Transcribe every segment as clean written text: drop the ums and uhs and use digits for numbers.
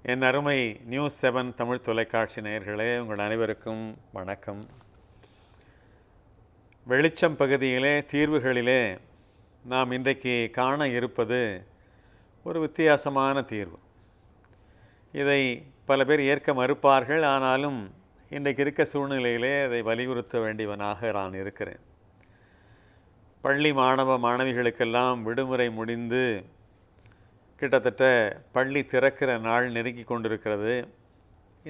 என் அருமை நியூஸ் 7 தமிழ் தொலைக்காட்சி நேயர்களே, உங்கள் அனைவருக்கும் வணக்கம். வெளிச்சம் பகுதியிலே தீர்வுகளிலே நாம் இன்றைக்கு காண இருப்பது ஒரு வித்தியாசமான தீர்வு. இதை பல பேர் ஏற்க மறுப்பார்கள். ஆனாலும் இன்றைக்கு இருக்க சூழ்நிலையிலே அதை வலியுறுத்த வேண்டியவனாக நான் இருக்கிறேன். பள்ளி மாணவிகளுக்கெல்லாம் விடுமுறை முடிந்து கிட்டத்தட்ட பள்ளி திறக்கிற நாள் நெருங்கி கொண்டிருக்கிறது.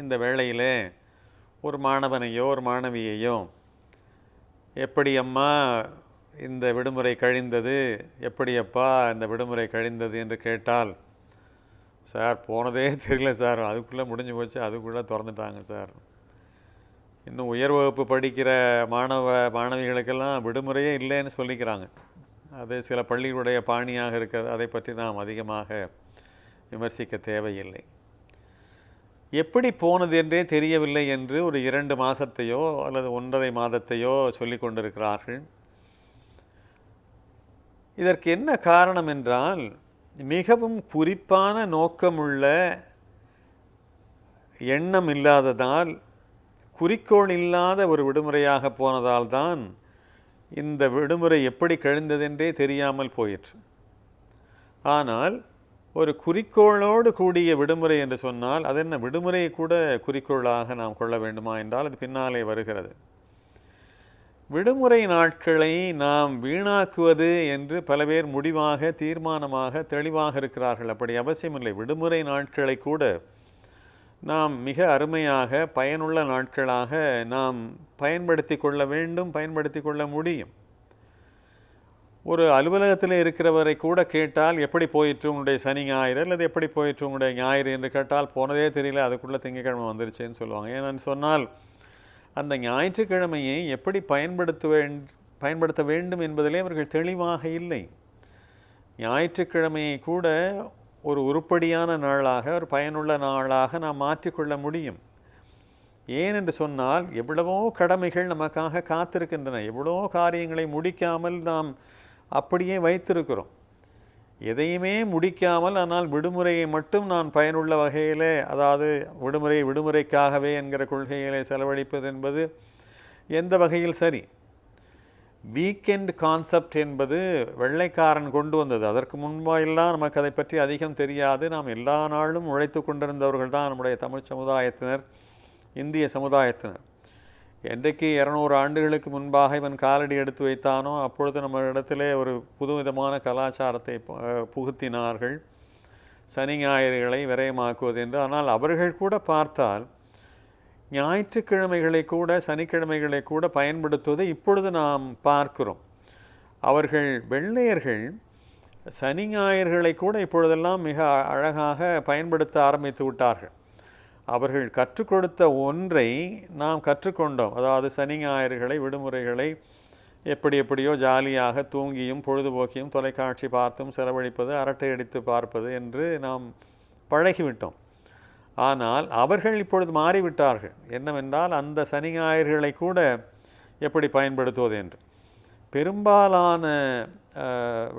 இந்த வேளையில் ஒரு மாணவனையோ ஒரு மாணவியையோ எப்படி அம்மா இந்த விடுமுறை கழிந்தது, எப்படி அப்பா இந்த விடுமுறை கழிந்தது என்று கேட்டால், சார் போனதே தெரியல சார், அதுக்குள்ளே முடிஞ்சு போச்சு, அதுக்குள்ளே திறந்துட்டாங்க சார். இன்னும் உயர் வகுப்பு படிக்கிற மாணவிகளுக்கெல்லாம் விடுமுறையே இல்லைன்னு சொல்லிக்கிறாங்க. அது சில பள்ளிகளுடைய பாணியாக இருக்கிறது. அதை பற்றி நாம் அதிகமாக விமர்சிக்க தேவையில்லை. எப்படி போனது என்றே தெரியவில்லை என்று ஒரு 2 மாதத்தையோ அல்லது 1.5 மாதத்தையோ சொல்லி கொண்டிருக்கிறார்கள். இதற்கு என்ன காரணம் என்றால், மிகவும் குறிப்பான நோக்கமுள்ள எண்ணம் இல்லாததால், குறிக்கோள் இல்லாத ஒரு விடுமுறையாக போனதால் தான் இந்த விடுமுறை எப்படி கழிந்ததென்றே தெரியாமல் போயிற்று. ஆனால் ஒரு குறிக்கோளோடு கூடிய விடுமுறை என்று சொன்னால், அது என்ன, விடுமுறையை கூட குறிக்கோளாக நாம் கொள்ள வேண்டுமா என்றால் அது பின்னாலே வருகிறது. விடுமுறை நாட்களை நாம் வீணாக்குவது என்று பல பேர் முடிவாக, தீர்மானமாக, தெளிவாக இருக்கிறார்கள். அப்படி அவசியமில்லை. விடுமுறை நாட்களை கூட நாம் மிக அருமையாக, பயனுள்ள நாட்களாக நாம் பயன்படுத்தி கொள்ள வேண்டும், பயன்படுத்தி கொள்ள முடியும். ஒரு அலுவலகத்தில் இருக்கிறவரை கூட கேட்டால், எப்படி போயிற்று உங்களுடைய சனி ஞாயிறு, அல்லது எப்படி போயிற்று உங்களுடைய ஞாயிறு என்று கேட்டால், போனதே தெரியல, அதுக்குள்ளே திங்கட்கிழமை வந்துருச்சுன்னு சொல்லுவாங்க. ஏன்னு சொன்னால், அந்த ஞாயிற்றுக்கிழமையை எப்படி பயன்படுத்த வேண்டும் என்பதிலே அவர்கள் தெளிவாக இல்லை. ஞாயிற்றுக்கிழமையை கூட ஒரு உருப்படியான நாளாக, ஒரு பயனுள்ள நாளாக நாம் மாற்றிக்கொள்ள முடியும். ஏன் என்று சொன்னால், எவ்வளவோ கடமைகள் நமக்காக காத்திருக்கின்றன. எவ்வளவோ காரியங்களை முடிக்காமல் நாம் அப்படியே வைத்திருக்கிறோம். எதையுமே முடிக்காமல், ஆனால் விடுமுறையை மட்டும் நான் பயனுள்ள வகையிலே, அதாவது விடுமுறைக்காகவே என்கிற கொள்கையிலே செலவழிப்பது என்பது எந்த வகையில் சரி? வீக்கெண்ட் கான்செப்ட் என்பது வெள்ளைக்காரன் கொண்டு வந்தது. அதற்கு முன்பாயெல்லாம் நமக்கு அதை பற்றி அதிகம் தெரியாது. நாம் எல்லா நாளும் உழைத்து கொண்டிருந்தவர்கள் தான் நம்முடைய தமிழ் சமுதாயத்தினர், இந்திய சமுதாயத்தினர். என்றைக்கு 200 ஆண்டுகளுக்கு முன்பாக இவன் காலடி எடுத்து வைத்தானோ அப்பொழுது நம்ம இடத்திலே ஒரு புதுவிதமான கலாச்சாரத்தை புகுத்தினார்கள், சனி ஞாயிறுகளை விரயமாக்குவது என்று. ஆனால் அவர்கள் கூட பார்த்தால் ஞாயிற்றுக்கிழமைகளை கூட, சனிக்கிழமைகளை கூட பயன்படுத்துவதை இப்பொழுது நாம் பார்க்கிறோம். அவர்கள் வெள்ளையர்கள் சனி ஞாயிறுகளை கூட இப்பொழுதெல்லாம் மிக அழகாக பயன்படுத்த ஆரம்பித்து விட்டார்கள். அவர்கள் கற்றுக் கொடுத்த ஒன்றை நாம் கற்றுக்கொண்டோம். அதாவது சனி ஞாயிறுகளை, விடுமுறைகளை எப்படியோ ஜாலியாக தூங்கியும் பொழுதுபோக்கியும் தொலைக்காட்சி பார்த்தும் செலவழிப்பது, அரட்டை அடித்து பார்ப்பது என்று நாம் பழகிவிட்டோம். ஆனால் அவர்கள் இப்பொழுது மாறிவிட்டார்கள். என்னவென்றால், அந்த சனி ஞாயிறுகளை கூட எப்படி பயன்படுத்துவது என்று. பெரும்பாலான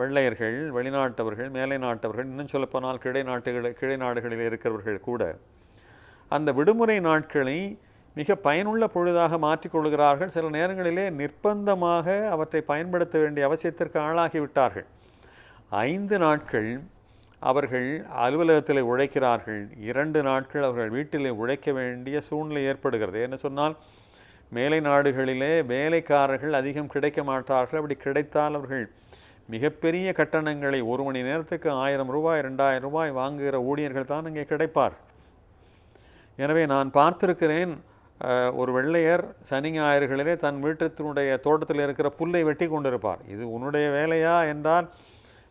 வெள்ளையர்கள், வெளிநாட்டவர்கள், மேலை நாட்டவர்கள், இன்னும் சொல்லப்போனால் கிளை நாடுகளில் இருக்கிறவர்கள் கூட அந்த விடுமுறை நாட்களை மிக பயனுள்ள பொழுதாக மாற்றிக்கொள்கிறார்கள். சில நேரங்களிலே நிர்பந்தமாக அவற்றை பயன்படுத்த வேண்டிய அவசியத்திற்கு ஆளாகிவிட்டார்கள். 5 நாட்கள் அவர்கள் அலுவலகத்தில் உழைக்கிறார்கள், 2 நாட்கள் அவர்கள் வீட்டிலே உழைக்க வேண்டிய சூழ்நிலை ஏற்படுகிறது. என்ன சொன்னால், மேலை நாடுகளிலே வேலைக்காரர்கள் அதிகம் கிடைக்க மாட்டார்கள். அப்படி கிடைத்தால் அவர்கள் மிகப்பெரிய கட்டணங்களை, 1 மணி நேரத்துக்கு 1000 ரூபாய் 2000 ரூபாய் வாங்குகிற ஊழியர்கள் தான் இங்கே கிடைப்பார். எனவே நான் பார்த்திருக்கிறேன், ஒரு வெள்ளையர் சனி ஞாயிறுகளிலே தன் வீட்டினுடைய தோட்டத்தில் இருக்கிற புல்லை வெட்டி கொண்டிருப்பார். இது உன்னுடைய வேலையா என்றால்,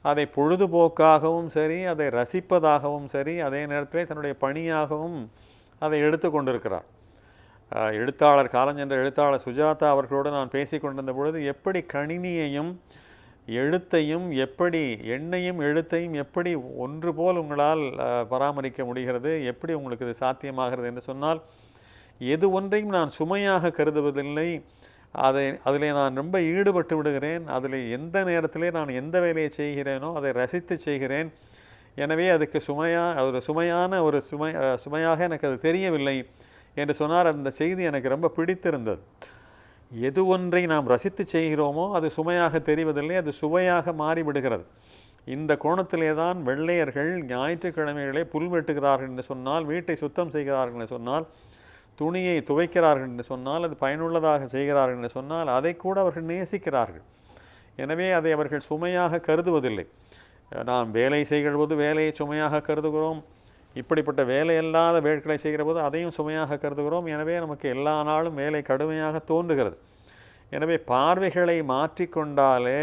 அதை பொழுதுபோக்காகவும் சரி, அதை ரசிப்பதாகவும் சரி, அதே நேரத்தில் தன்னுடைய பணியாகவும் அதை எடுத்து கொண்டிருக்கிறார். காலஞ்சென்ற எழுத்தாளர் சுஜாதா அவர்களோடு நான் பேசி கொண்டிருந்த பொழுது, எப்படி கணினியையும் எழுத்தையும், எப்படி எண்ணையும் எழுத்தையும் எப்படி ஒன்று போல் உங்களால் பராமரிக்க முடிகிறது, எப்படி உங்களுக்கு இது சாத்தியமாகிறது என்று சொன்னால், எது ஒன்றையும் நான் சுமையாக கருதுவதில்லை. அதில் நான் ரொம்ப ஈடுபட்டு விடுகிறேன். அதில் எந்த நேரத்திலே நான் எந்த வேலையை செய்கிறேனோ அதை ரசித்து செய்கிறேன். எனவே அதுக்கு சுமையான ஒரு சுமையாக எனக்கு அது தெரியவில்லை என்று சொன்னார். அந்த செய்தி எனக்கு ரொம்ப பிடித்திருந்தது. எது ஒன்றை நாம் ரசித்து செய்கிறோமோ அது சுமையாக தெரிவதில்லை, அது சுவையாக மாறிவிடுகிறது. இந்த கோணத்திலே தான் வெள்ளையர்கள் ஞாயிற்றுக்கிழமைகளே புல் வெட்டுகிறார்கள் என்று சொன்னால், வீட்டை சுத்தம் செய்கிறார்கள் என்று சொன்னால், துணியை துவைக்கிறார்கள் என்று சொன்னால், அது பயனுள்ளதாக செய்கிறார்கள் என்று சொன்னால், அதை கூட அவர்கள் நேசிக்கிறார்கள். எனவே அதை அவர்கள் சுமையாக கருதுவதில்லை. நாம் வேலை செய்கிற போது வேலையை சுமையாக கருதுகிறோம், இப்படிப்பட்ட வேலையல்லாத வேட்களை செய்கிற போது அதையும் சுமையாக கருதுகிறோம். எனவே நமக்கு எல்லா நாளும் வேலை கடுமையாக தோன்றுகிறது. எனவே பார்வைகளை மாற்றிக்கொண்டாலே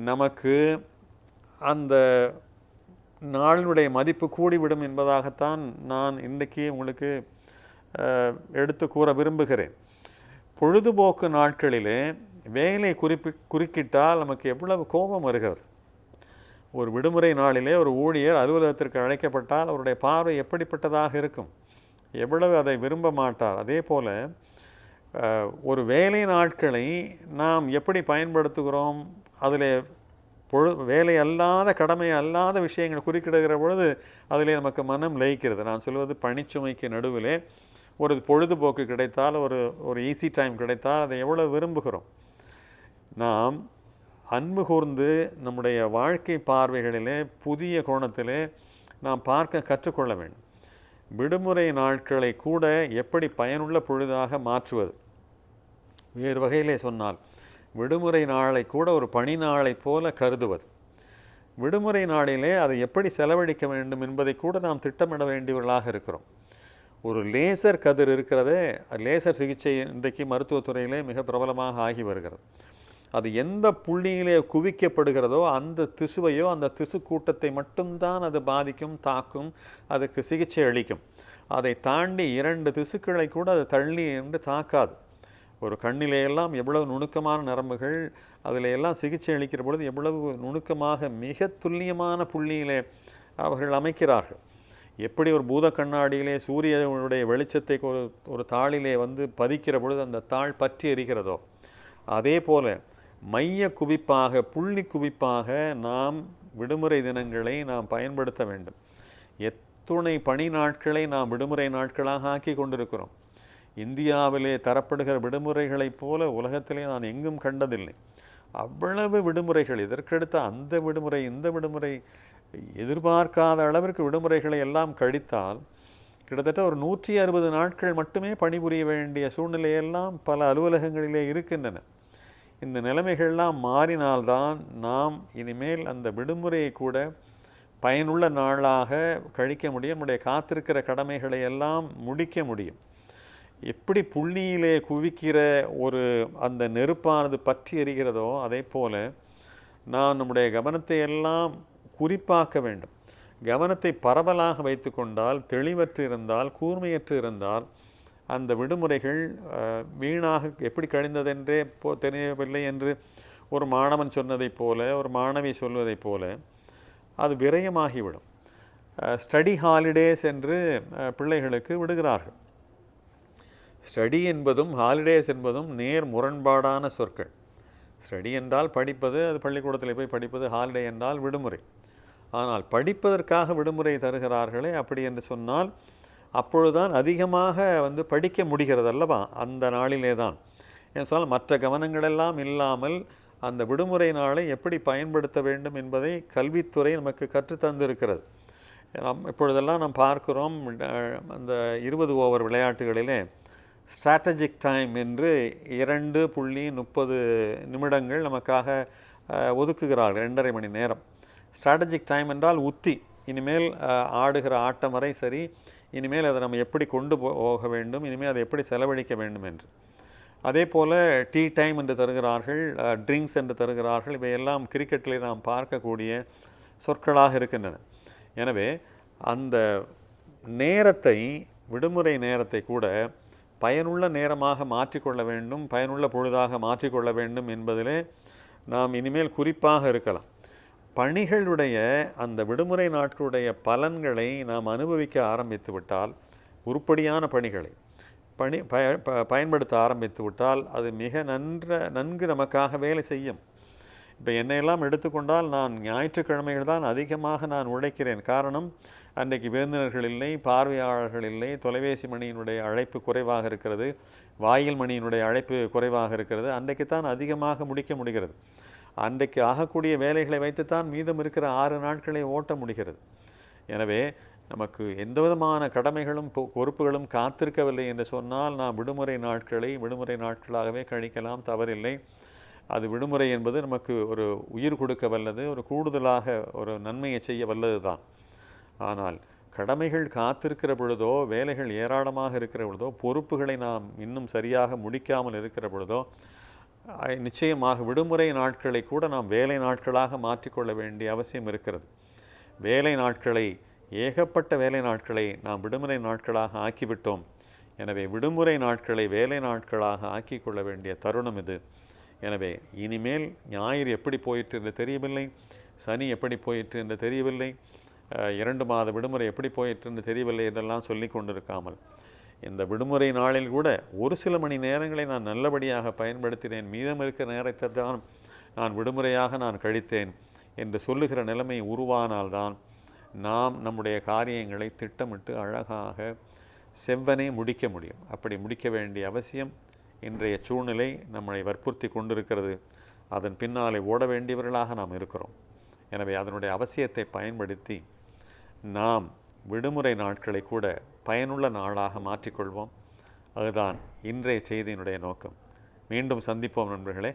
நமக்கு அந்த நாளினுடைய மதிப்பு கூடிவிடும் என்பதாகத்தான் நான் இன்றைக்கு உங்களுக்கு எடுத்து கூற விரும்புகிறேன். பொழுதுபோக்கு நாட்களிலே வேலை குறுக்கிட்டால் நமக்கு எவ்வளவு கோபம் வருகிறது. ஒரு விடுமுறை நாளிலே ஒரு ஊழியர் அலுவலகத்திற்கு அழைக்கப்பட்டால் அவருடைய பார்வை எப்படிப்பட்டதாக இருக்கும், எவ்வளவு அதை விரும்ப மாட்டார். அதே போல் ஒரு வேலை நாட்களை நாம் எப்படி பயன்படுத்துகிறோம், அதில் வேலை அல்லாத கடமை அல்லாத விஷயங்கள் குறுக்கிடுகிற பொழுது அதிலே நமக்கு மனம் லயிக்கிறது. நான் சொல்வது பணிச்சுமைக்கு நடுவிலே ஒரு பொழுதுபோக்கு கிடைத்தால், ஒரு ஈஸி டைம் கிடைத்தால் அதை எவ்வளோ விரும்புகிறோம். நாம் அன்பு கூர்ந்து நம்முடைய வாழ்க்கை பார்வைகளிலே புதிய கோணத்திலே நாம் பார்க்க கற்றுக்கொள்ள வேண்டும். விடுமுறை நாட்களை கூட எப்படி பயனுள்ள பொழுதாக மாற்றுவது. வேறு வகையிலே சொன்னால், விடுமுறை நாளை கூட ஒரு பணி நாளை போல கருதுவது. விடுமுறை நாளிலே அதை எப்படி செலவழிக்க வேண்டும் என்பதை கூட நாம் திட்டமிட வேண்டியவர்களாக இருக்கிறோம். ஒரு லேசர் கதிர் இருக்கிறதே, லேசர் சிகிச்சை இன்றைக்கு மருத்துவத்துறையிலே மிக பிரபலமாக ஆகி வருகிறது. அது எந்த புள்ளியிலே குவிக்கப்படுகிறதோ அந்த திசுவையோ அந்த திசு கூட்டத்தை மட்டும்தான் அது பாதிக்கும், தாக்கும், அதுக்கு சிகிச்சை அளிக்கும். அதை தாண்டி 2 திசுக்களை கூட அது தள்ளி என்று தாக்காது. ஒரு கண்ணிலேயெல்லாம் எவ்வளவு நுணுக்கமான நரம்புகள், அதில் எல்லாம் சிகிச்சை அளிக்கிற பொழுது எவ்வளவு நுணுக்கமாக மிக துல்லியமான புள்ளியிலே அவர்கள் அமைக்கிறார்கள். எப்படி ஒரு பூத கண்ணாடியிலே சூரியனுடைய வெளிச்சத்தை ஒரு தாளிலே பதிக்கிற பொழுது அந்த தாள் பற்றி எரிகிறதோ, அதே போல மைய குவிப்பாக புள்ளி குவிப்பாக நாம் விடுமுறை தினங்களை நாம் பயன்படுத்த வேண்டும். எத்துணை பணி நாட்களை நாம் விடுமுறை நாட்களாக ஆக்கி கொண்டிருக்கிறோம். இந்தியாவிலே தரப்படுகிற விடுமுறைகளைப் போல உலகத்திலே நான் எங்கும் கண்டதில்லை. அவ்வளவு விடுமுறைகள், இதற்கடுத்த அந்த விடுமுறை இந்த விடுமுறை, எதிர்பார்க்காத அளவிற்கு விடுமுறைகளை எல்லாம் கழித்தால் கிட்டத்தட்ட ஒரு 160 நாட்கள் மட்டுமே பணிபுரிய வேண்டிய சூழ்நிலையெல்லாம் பல அலுவலகங்களிலே இருக்கின்றன. இந்த நிலைமைகள்லாம் மாறினால்தான் நாம் இனிமேல் அந்த விடுமுறையை கூட பயனுள்ள நாளாக கழிக்க முடியும், நம்முடைய காத்திருக்கிற கடமைகளை எல்லாம் முடிக்க முடியும். எப்படி புள்ளியிலே குவிக்கிற அந்த நெருப்பானது பற்றி எரிகிறதோ அதே போல நாம் நம்முடைய கவனத்தை எல்லாம் குறிப்பாக்க வேண்டும். கவனத்தை பரவலாக வைத்து கொண்டால், தெளிவற்று இருந்தால், கூர்மையற்று இருந்தால் அந்த விடுமுறைகள் வீணாக எப்படி கழிந்ததென்றே தெரியவில்லை என்று ஒரு மாணவன் சொன்னதைப் போல, ஒரு மாணவி சொல்வதைப் போல அது விரயமாகிவிடும். ஸ்டடி ஹாலிடேஸ் என்று பிள்ளைகளுக்கு விடுகிறார்கள். ஸ்டடி என்பதும் ஹாலிடேஸ் என்பதும் நேர் முரண்பாடான சொற்கள். ஸ்டடி என்றால் படிப்பது, அது பள்ளிக்கூடத்தில் போய் படிப்பது. ஹாலிடே என்றால் விடுமுறை. ஆனால் படிப்பதற்காக விடுமுறை தருகிறார்களே, அப்படி என்று சொன்னால் அப்பொழுதுதான் அதிகமாக படிக்க முடிகிறது அல்லவா, அந்த நாளிலே தான். ஏன் சொன்னால் மற்ற கவனங்களெல்லாம் இல்லாமல் அந்த விடுமுறை நாளை எப்படி பயன்படுத்த வேண்டும் என்பதை கல்வித்துறை நமக்கு கற்றுத்தந்திருக்கிறது. இப்பொழுதெல்லாம் நாம் பார்க்கிறோம், அந்த 20 ஓவர் விளையாட்டுகளிலே ஸ்ட்ராட்டஜிக் டைம் என்று 2.30 நமக்காக ஒதுக்குகிறார்கள், 2.5 மணி நேரம். ஸ்ட்ராட்டஜிக் டைம் என்றால் உத்தி. இனிமேல் ஆடுகிற ஆட்டம் வரை சரி, இனிமேல் அதை நம்ம எப்படி கொண்டு போக வேண்டும், இனிமேல் அதை எப்படி செலவழிக்க வேண்டும் என்று. அதே போல் டீ டைம் என்று தருகிறார்கள், ட்ரிங்க்ஸ் என்று தருகிறார்கள். இவையெல்லாம் கிரிக்கெட்டில் நாம் பார்க்கக்கூடிய சொற்களாக இருக்கின்றன. எனவே அந்த நேரத்தை, விடுமுறை நேரத்தை கூட பயனுள்ள நேரமாக மாற்றிக்கொள்ள வேண்டும், பயனுள்ள பொழுதாக மாற்றிக்கொள்ள வேண்டும் என்பதிலே நாம் இனிமேல் குறிப்பாக இருக்கலாம். பணிகளுடைய அந்த விடுமுறை நாட்களுடைய பலன்களை நாம் அனுபவிக்க ஆரம்பித்து விட்டால், உருப்படியான பணிகளை பயன்படுத்த ஆரம்பித்து விட்டால் அது மிக நன்கு நமக்காக வேலை செய்யும். இப்போ என்னையெல்லாம் எடுத்துக்கொண்டால் நான் ஞாயிற்றுக்கிழமைகள் தான் அதிகமாக நான் உழைக்கிறேன். காரணம், அன்றைக்கு விருந்தினர்கள் இல்லை, பார்வையாளர்கள் இல்லை, தொலைபேசி மணியினுடைய அழைப்பு குறைவாக இருக்கிறது, வாயில் மணியினுடைய அழைப்பு குறைவாக இருக்கிறது. அன்றைக்கு தான் அதிகமாக முடிக்க முடிகிறது. அன்றைக்கு ஆகக்கூடிய வேலைகளை வைத்துத்தான் மீதம் இருக்கிற 6 நாட்களை ஓட்ட முடிகிறது. எனவே நமக்கு எந்த விதமான கடமைகளும் பொறுப்புகளும் காத்திருக்கவில்லை என்று சொன்னால் நாம் விடுமுறை நாட்களாகவே கழிக்கலாம், தவறில்லை. அது விடுமுறை என்பது நமக்கு ஒரு உயிர் கொடுக்க வல்லது, ஒரு கூடுதலாக ஒரு நன்மையை செய்ய வல்லது தான். ஆனால் கடமைகள் காத்திருக்கிற பொழுதோ, வேலைகள் ஏராளமாக இருக்கிற பொழுதோ, பொறுப்புகளை நாம் இன்னும் சரியாக முடிக்காமல் இருக்கிற பொழுதோ, நிச்சயமாக விடுமுறை நாட்களை கூட நாம் வேலை நாட்களாக மாற்றிக்கொள்ள வேண்டிய அவசியம் இருக்கிறது. வேலை நாட்களை, ஏகப்பட்ட வேலை நாட்களை நாம் விடுமுறை நாட்களாக ஆக்கிவிட்டோம். எனவே விடுமுறை நாட்களை வேலை நாட்களாக ஆக்கி கொள்ள வேண்டிய தருணம் இது. எனவே இனிமேல் ஞாயிறு எப்படி போயிற்று என்று தெரியவில்லை, சனி எப்படி போயிற்று என்று தெரியவில்லை, 2 மாத விடுமுறை எப்படி போயிற்று என்று தெரியவில்லை என்றெல்லாம் சொல்லி கொண்டிருக்காமல், இந்த விடுமுறை நாளில் கூட ஒரு சில மணி நேரங்களை நான் நல்லபடியாக பயன்படுத்தினேன், மீதம் இருக்கிற நேரத்தை தான் நான் விடுமுறையாக நான் கழித்தேன் என்று சொல்லுகிற நிலைமை உருவானால்தான் நாம் நம்முடைய காரியங்களை திட்டமிட்டு அழகாக செவ்வனே முடிக்க முடியும். அப்படி முடிக்க வேண்டிய அவசியம் இன்றைய சூழ்நிலை நம்மை வற்புறுத்தி கொண்டிருக்கிறது. அதன் பின்னாலே ஓட வேண்டியவர்களாக நாம் இருக்கிறோம். எனவே அதனுடைய அவசியத்தை பயன்படுத்தி நாம் விடுமுறை நாட்களை கூட பயனுள்ள நாளாக மாற்றிக்கொள்வோம். அதுதான் இன்றைய செய்தியினுடைய நோக்கம். மீண்டும் சந்திப்போம் நண்பர்களே.